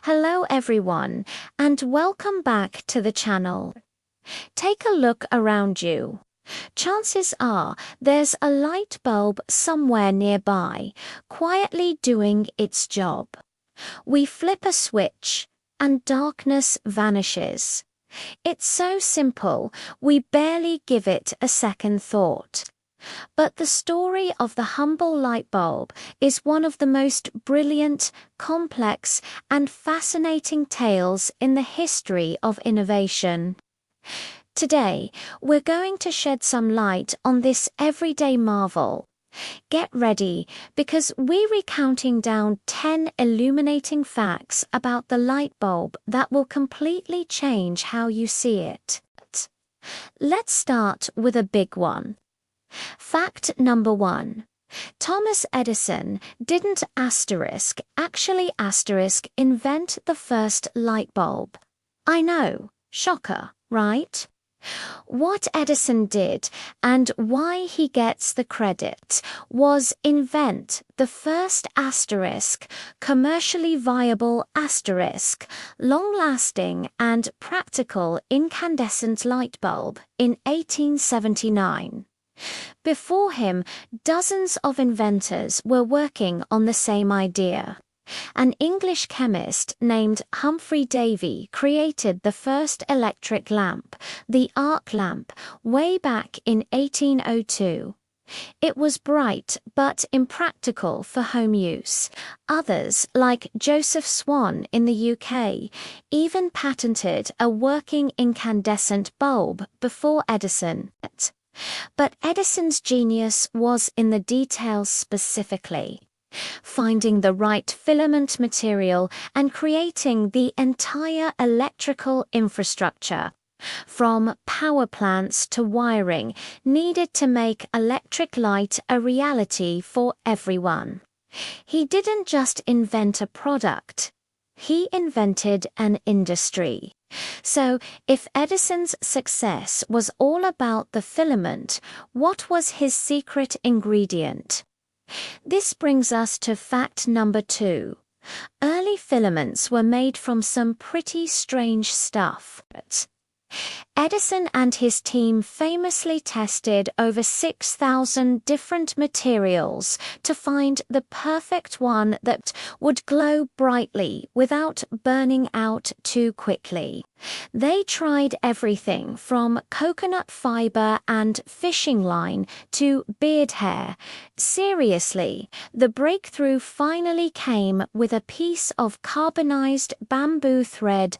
Hello everyone, and welcome back to the channel. Take a look around you. Chances are there's a light bulb somewhere nearby, quietly doing its job. We flip a switch, and darkness vanishes. It's so simple, we barely give it a second thought. But the story of the humble light bulb is one of the most brilliant, complex, and fascinating tales in the history of innovation. Today, we're going to shed some light on this everyday marvel. Get ready, because we're recounting down 10 illuminating facts about the light bulb that will completely change how you see it. Let's start with a big one. Fact number 1. Thomas Edison didn't actually invent the first light bulb. I know, shocker, right? What Edison did, and why he gets the credit, was invent the first commercially viable long-lasting and practical incandescent light bulb in 1879. Before him, dozens of inventors were working on the same idea. An English chemist named Humphrey Davy created the first electric lamp, the arc lamp, way back in 1802. It was bright but impractical for home use. Others, like Joseph Swan in the UK, even patented a working incandescent bulb before Edison. But Edison's genius was in the details specifically. Finding the right filament material and creating the entire electrical infrastructure, from power plants to wiring, needed to make electric light a reality for everyone. He didn't just invent a product, he invented an industry. So, if Edison's success was all about the filament, what was his secret ingredient? This brings us to fact number 2. Early filaments were made from some pretty strange stuff. Edison and his team famously tested over 6,000 different materials to find the perfect one that would glow brightly without burning out too quickly. They tried everything from coconut fiber and fishing line to beard hair. Seriously, the breakthrough finally came with a piece of carbonized bamboo thread.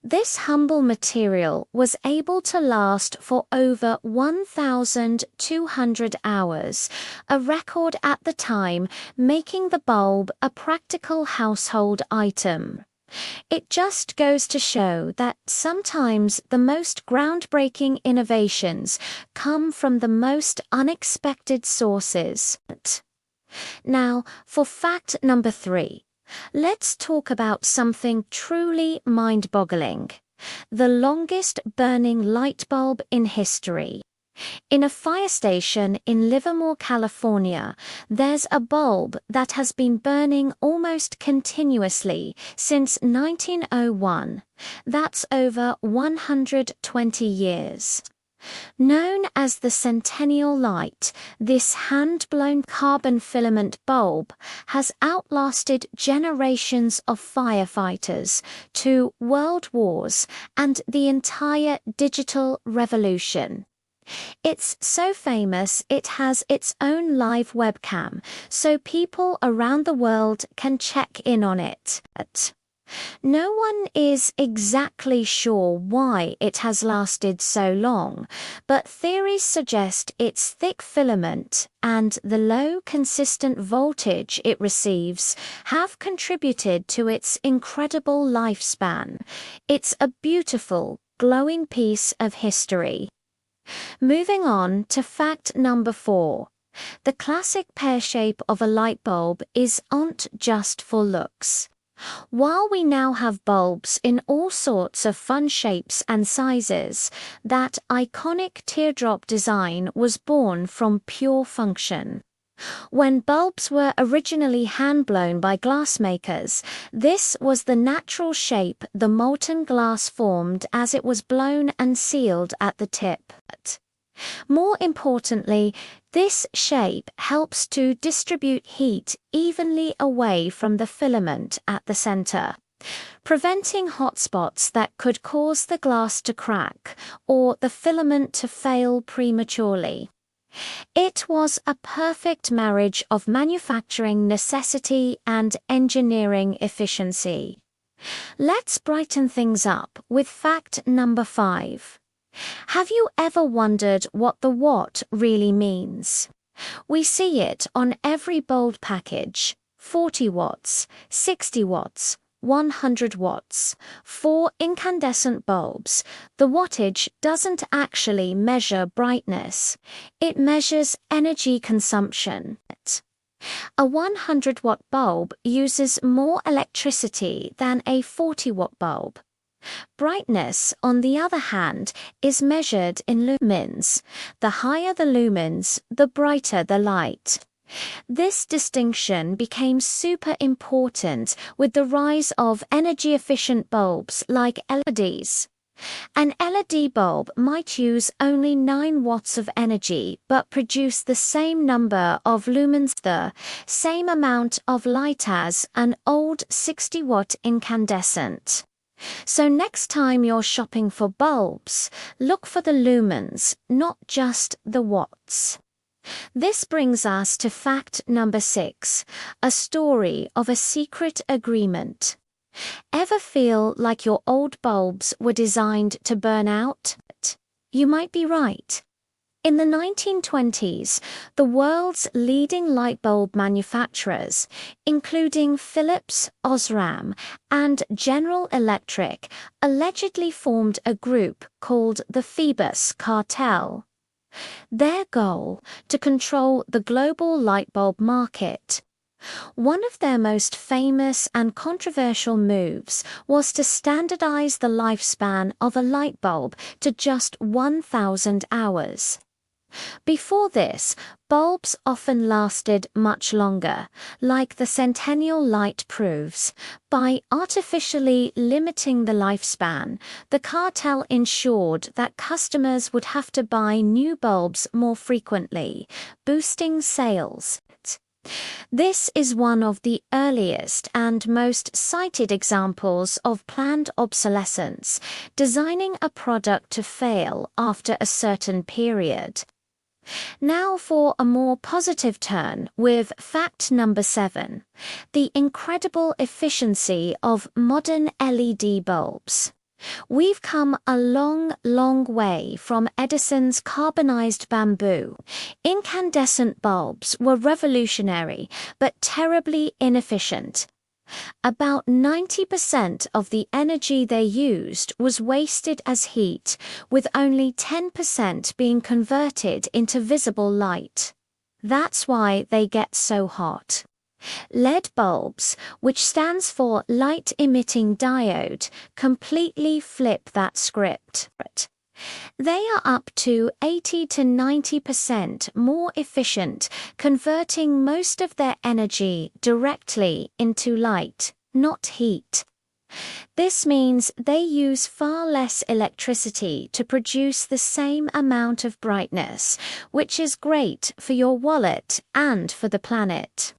This humble material was able to last for over 1,200 hours, a record at the time, making the bulb a practical household item. It just goes to show that sometimes the most groundbreaking innovations come from the most unexpected sources. Now, for fact number 3, let's talk about something truly mind-boggling. The longest burning light bulb in history. In a fire station in Livermore, California, there's a bulb that has been burning almost continuously since 1901. That's over 120 years. Known as the Centennial Light, this hand-blown carbon filament bulb has outlasted generations of firefighters, 2 world wars, and the entire digital revolution. It's so famous it has its own live webcam, so people around the world can check in on it. No one is exactly sure why it has lasted so long, but theories suggest its thick filament and the low consistent voltage it receives have contributed to its incredible lifespan. It's a beautiful, glowing piece of history. Moving on to fact number 4. The classic pear shape of a light bulb isn't just for looks. While we now have bulbs in all sorts of fun shapes and sizes, that iconic teardrop design was born from pure function. When bulbs were originally hand-blown by glassmakers, this was the natural shape the molten glass formed as it was blown and sealed at the tip. More importantly, this shape helps to distribute heat evenly away from the filament at the center, preventing hotspots that could cause the glass to crack or the filament to fail prematurely. It was a perfect marriage of manufacturing necessity and engineering efficiency. Let's brighten things up with fact number 5. Have you ever wondered what the watt really means? We see it on every bulb package: 40 watts, 60 watts, 100 watts. For incandescent bulbs, the wattage doesn't actually measure brightness. It measures energy consumption. A 100-watt bulb uses more electricity than a 40-watt bulb. Brightness, on the other hand, is measured in lumens. The higher the lumens, the brighter the light. This distinction became super important with the rise of energy-efficient bulbs like LEDs. An LED bulb might use only 9 watts of energy but produce the same number of lumens, the same amount of light as an old 60-watt incandescent. So next time you're shopping for bulbs, look for the lumens, not just the watts. This brings us to fact number 6, a story of a secret agreement. Ever feel like your old bulbs were designed to burn out? You might be right. In the 1920s, the world's leading light bulb manufacturers, including Philips, Osram, and General Electric, allegedly formed a group called the Phoebus Cartel. Their goal: to control the global light bulb market. One of their most famous and controversial moves was to standardize the lifespan of a light bulb to just 1,000 hours. Before this, bulbs often lasted much longer, like the Centennial light proves. By artificially limiting the lifespan, the cartel ensured that customers would have to buy new bulbs more frequently, boosting sales. This is one of the earliest and most cited examples of planned obsolescence, designing a product to fail after a certain period. Now for a more positive turn with fact number 7, the incredible efficiency of modern LED bulbs. We've come a long, long way from Edison's carbonized bamboo. Incandescent bulbs were revolutionary, but terribly inefficient. About 90% of the energy they used was wasted as heat, with only 10% being converted into visible light. That's why they get so hot. LED bulbs, which stands for light-emitting diode, completely flip that script. They are up to 80 to 90% more efficient, converting most of their energy directly into light, not heat. This means they use far less electricity to produce the same amount of brightness, which is great for your wallet and for the planet.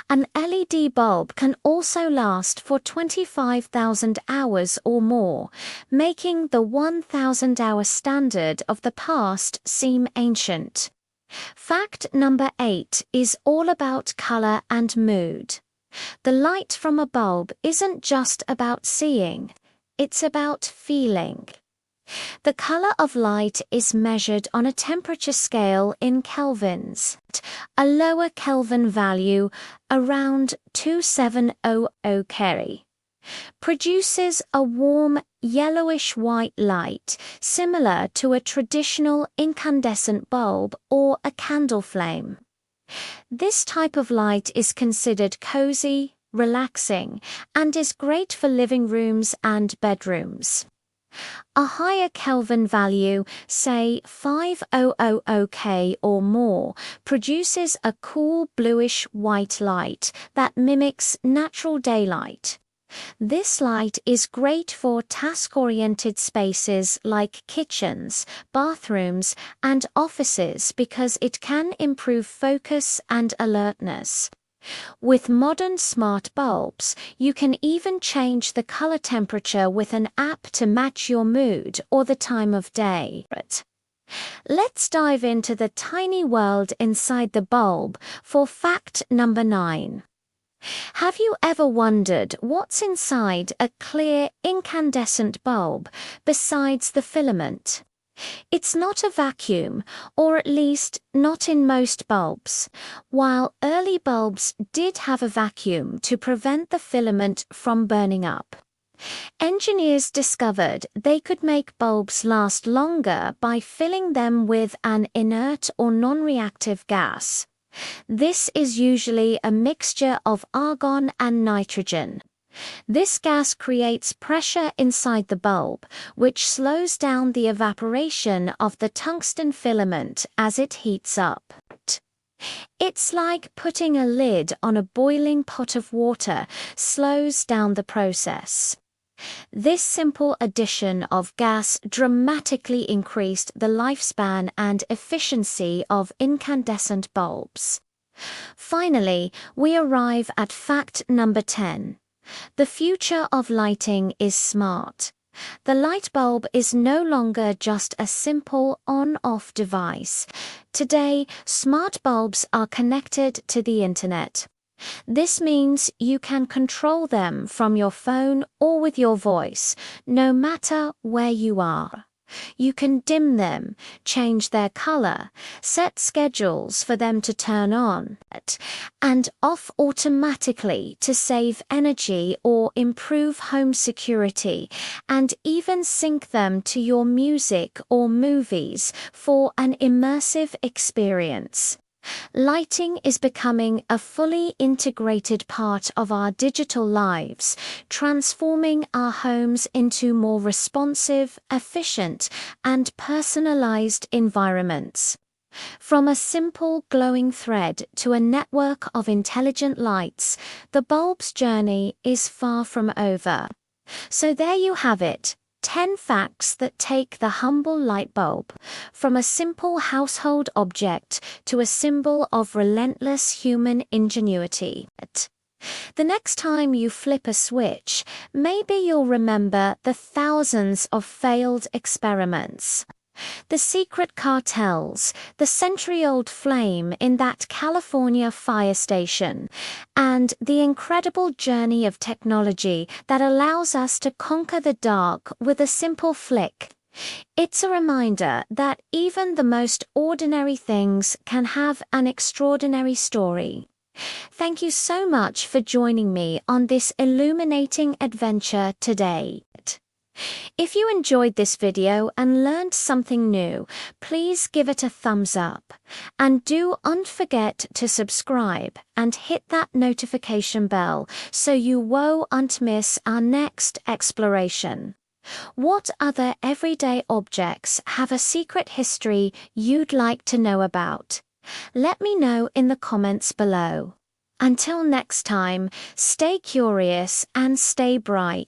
An LED bulb can also last for 25,000 hours or more, making the 1,000-hour standard of the past seem ancient. Fact number 8 is all about color and mood. The light from a bulb isn't just about seeing, it's about feeling. The color of light is measured on a temperature scale in kelvins. A lower Kelvin value, around 2700 K, produces a warm yellowish-white light similar to a traditional incandescent bulb or a candle flame. This type of light is considered cozy, relaxing, and is great for living rooms and bedrooms. A higher Kelvin value, say 500 K or more, produces a cool bluish-white light that mimics natural daylight. This light is great for task-oriented spaces like kitchens, bathrooms, and offices because it can improve focus and alertness. With modern smart bulbs, you can even change the color temperature with an app to match your mood or the time of day. Let's dive into the tiny world inside the bulb for fact number 9. Have you ever wondered what's inside a clear, incandescent bulb besides the filament? It's not a vacuum, or at least not in most bulbs. While early bulbs did have a vacuum to prevent the filament from burning up. Engineers discovered they could make bulbs last longer by filling them with an inert or non-reactive gas. This is usually a mixture of argon and nitrogen. This gas creates pressure inside the bulb, which slows down the evaporation of the tungsten filament as it heats up. It's like putting a lid on a boiling pot of water slows down the process. This simple addition of gas dramatically increased the lifespan and efficiency of incandescent bulbs. Finally, we arrive at fact number 10. The future of lighting is smart. The light bulb is no longer just a simple on-off device. Today, smart bulbs are connected to the internet. This means you can control them from your phone or with your voice, no matter where you are. You can dim them, change their color, set schedules for them to turn on and off automatically to save energy or improve home security, and even sync them to your music or movies for an immersive experience. Lighting is becoming a fully integrated part of our digital lives, transforming our homes into more responsive, efficient, and personalized environments. From a simple glowing thread to a network of intelligent lights, the bulb's journey is far from over. So there you have it. 10 facts that take the humble light bulb from a simple household object to a symbol of relentless human ingenuity. The next time you flip a switch, maybe you'll remember the thousands of failed experiments. The secret cartels, the century-old flame in that California fire station, and the incredible journey of technology that allows us to conquer the dark with a simple flick. It's a reminder that even the most ordinary things can have an extraordinary story. Thank you so much for joining me on this illuminating adventure today. If you enjoyed this video and learned something new, please give it a thumbs up. And don't forget to subscribe and hit that notification bell so you won't miss our next exploration. What other everyday objects have a secret history you'd like to know about? Let me know in the comments below. Until next time, stay curious and stay bright.